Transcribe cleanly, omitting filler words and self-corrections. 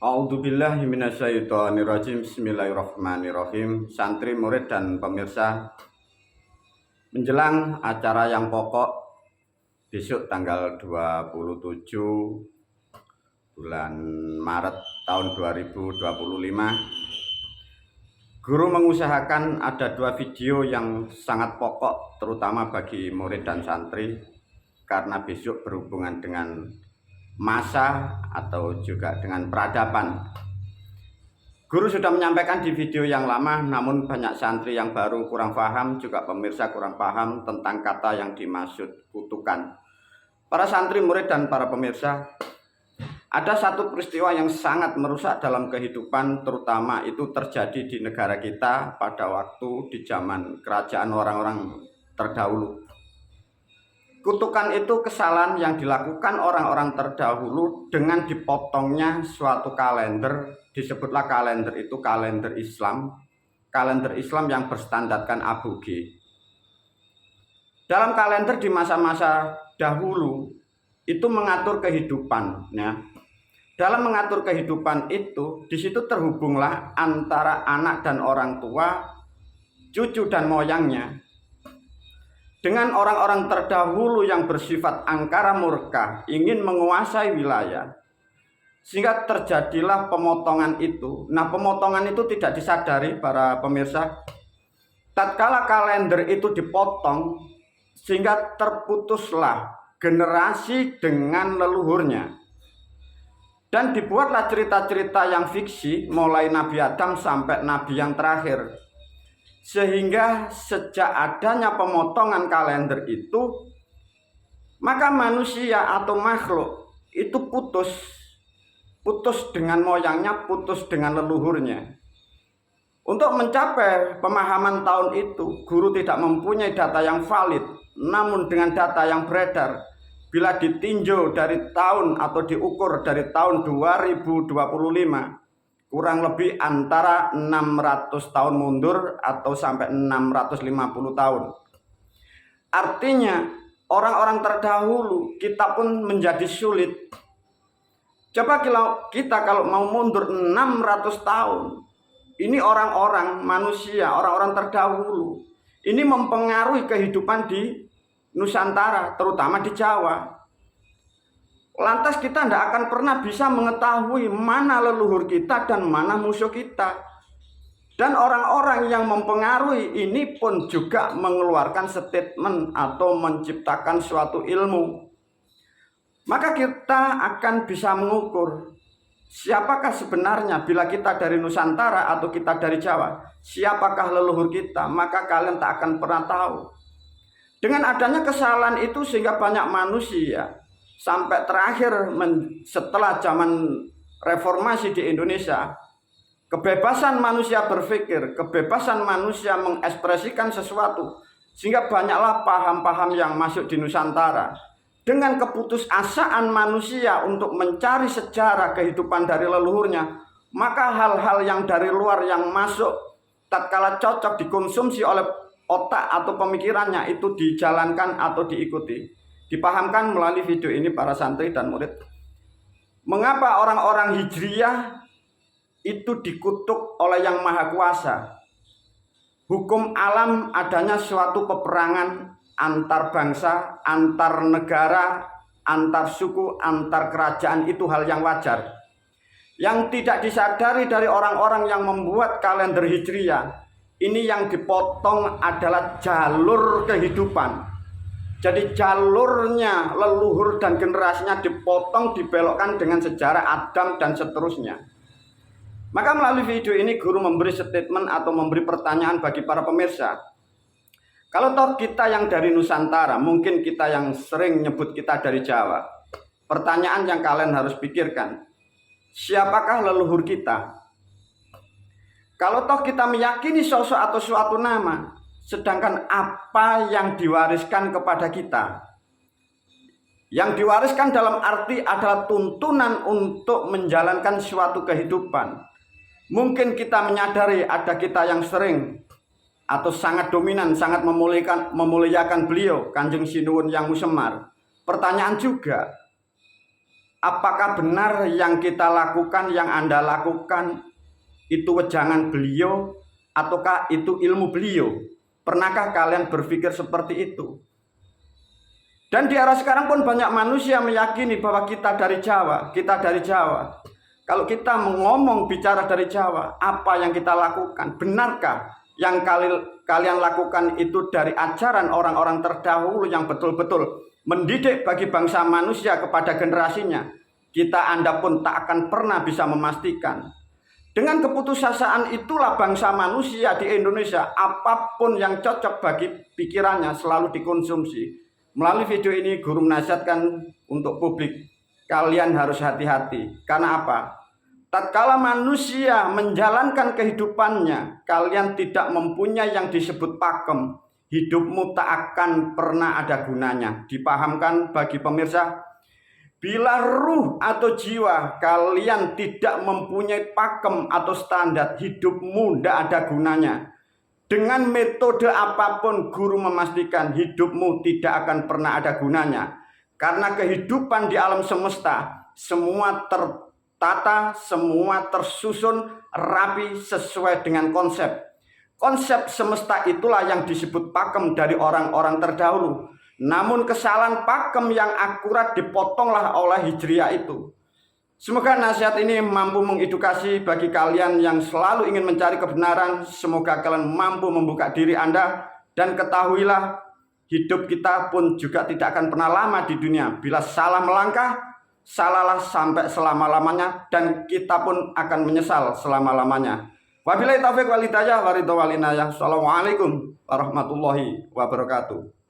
A'udzubillahi minasyaitonirrajim. Bismillahirrahmanirrahim. Santri, murid, dan pemirsa, menjelang acara yang pokok besok tanggal 27 bulan Maret tahun 2025, guru mengusahakan ada dua video yang sangat pokok terutama bagi murid dan santri, karena besok berhubungan dengan masa atau juga dengan peradaban. Guru sudah menyampaikan di video yang lama, namun banyak santri yang baru kurang paham, juga pemirsa kurang paham tentang kata yang dimaksud kutukan. Para santri, murid, dan para pemirsa, ada satu peristiwa yang sangat merusak dalam kehidupan, terutama itu terjadi di negara kita pada waktu di zaman kerajaan orang-orang terdahulu. Kutukan itu kesalahan yang dilakukan orang-orang terdahulu dengan dipotongnya suatu kalender, disebutlah kalender itu kalender Islam yang berstandarkan aboge. Dalam kalender di masa-masa dahulu itu mengatur kehidupan, ya. Dalam mengatur kehidupan itu, di situ terhubunglah antara anak dan orang tua, cucu dan moyangnya, dengan orang-orang terdahulu yang bersifat angkara murka, ingin menguasai wilayah, sehingga terjadilah pemotongan itu. Nah, pemotongan itu tidak disadari para pemirsa. Tatkala kalender itu dipotong, sehingga terputuslah generasi dengan leluhurnya, dan dibuatlah cerita-cerita yang fiksi mulai Nabi Adam sampai Nabi yang terakhir. Sehingga sejak adanya pemotongan kalender itu, maka manusia atau makhluk itu putus dengan moyangnya, putus dengan leluhurnya. Untuk mencapai pemahaman tahun itu, guru tidak mempunyai data yang valid, namun dengan data yang beredar, bila ditinjau dari tahun atau diukur dari tahun 2025, kurang lebih antara 600 tahun mundur atau sampai 650 tahun. Artinya orang-orang terdahulu kita pun menjadi sulit. Coba kita kalau mau mundur 600 tahun, ini orang-orang manusia, orang-orang terdahulu, ini mempengaruhi kehidupan di Nusantara, terutama di Jawa. Lantas kita tidak akan pernah bisa mengetahui mana leluhur kita dan mana musuh kita. Dan orang-orang yang mempengaruhi ini pun juga mengeluarkan statement atau menciptakan suatu ilmu. Maka kita akan bisa mengukur siapakah sebenarnya, bila kita dari Nusantara atau kita dari Jawa, siapakah leluhur kita, maka kalian tak akan pernah tahu. Dengan adanya kesalahan itu sehingga banyak manusia, sampai terakhir setelah zaman reformasi di Indonesia, kebebasan manusia berpikir, kebebasan manusia mengekspresikan sesuatu, sehingga banyaklah paham-paham yang masuk di Nusantara. Dengan keputusasaan manusia untuk mencari sejarah kehidupan dari leluhurnya, maka hal-hal yang dari luar yang masuk, tatkala cocok dikonsumsi oleh otak atau pemikirannya, itu dijalankan atau diikuti. Dipahamkan melalui video ini para santri dan murid, mengapa orang-orang Hijriyah itu dikutuk oleh Yang Maha Kuasa. Hukum alam adanya suatu peperangan antar bangsa, antar negara, antar suku, antar kerajaan, itu hal yang wajar. Yang tidak disadari dari orang-orang yang membuat kalender Hijriyah, ini yang dipotong adalah jalur kehidupan. Jadi jalurnya leluhur dan generasinya dipotong, dibelokkan dengan sejarah Adam dan seterusnya. Maka melalui video ini guru memberi statement atau memberi pertanyaan bagi para pemirsa. Kalau toh kita yang dari Nusantara, mungkin kita yang sering nyebut kita dari Jawa. Pertanyaan yang kalian harus pikirkan, siapakah leluhur kita? Kalau toh kita meyakini sosok atau suatu nama, sedangkan apa yang diwariskan kepada kita? Yang diwariskan dalam arti adalah tuntunan untuk menjalankan suatu kehidupan. Mungkin kita menyadari ada kita yang sering atau sangat dominan, sangat memuliakan beliau, Kanjeng Sinuwun Yang Musemar. Pertanyaan juga, apakah benar yang kita lakukan, yang Anda lakukan itu wejangan beliau ataukah itu ilmu beliau? Pernahkah kalian berpikir seperti itu? Dan di era sekarang pun banyak manusia meyakini bahwa kita dari Jawa, kita dari Jawa. Kalau kita ngomong bicara dari Jawa, apa yang kita lakukan? Benarkah yang kalian lakukan itu dari ajaran orang-orang terdahulu yang betul-betul mendidik bagi bangsa manusia kepada generasinya? Anda pun tak akan pernah bisa memastikan. Dengan keputusasaan itulah bangsa manusia di Indonesia, apapun yang cocok bagi pikirannya selalu dikonsumsi. Melalui video ini guru menasihatkan untuk publik, kalian harus hati-hati. Karena apa? Tatkala manusia menjalankan kehidupannya, kalian tidak mempunyai yang disebut pakem, hidupmu tak akan pernah ada gunanya. Dipahamkan bagi pemirsa, bila ruh atau jiwa kalian tidak mempunyai pakem atau standar, hidupmu tidak ada gunanya. Dengan metode apapun guru memastikan hidupmu tidak akan pernah ada gunanya. Karena kehidupan di alam semesta semua tertata, semua tersusun rapi sesuai dengan konsep. Konsep semesta itulah yang disebut pakem dari orang-orang terdahulu. Namun kesalahan pakem yang akurat dipotonglah oleh Hijriah itu. Semoga nasihat ini mampu mengedukasi bagi kalian yang selalu ingin mencari kebenaran. Semoga kalian mampu membuka diri Anda dan ketahuilah hidup kita pun juga tidak akan pernah lama di dunia. Bila salah melangkah, salahlah sampai selama-lamanya dan kita pun akan menyesal selama-lamanya. Wabillahi taufiq wal hidayah wa ridha wal inayah. Assalamualaikum warahmatullahi wabarakatuh.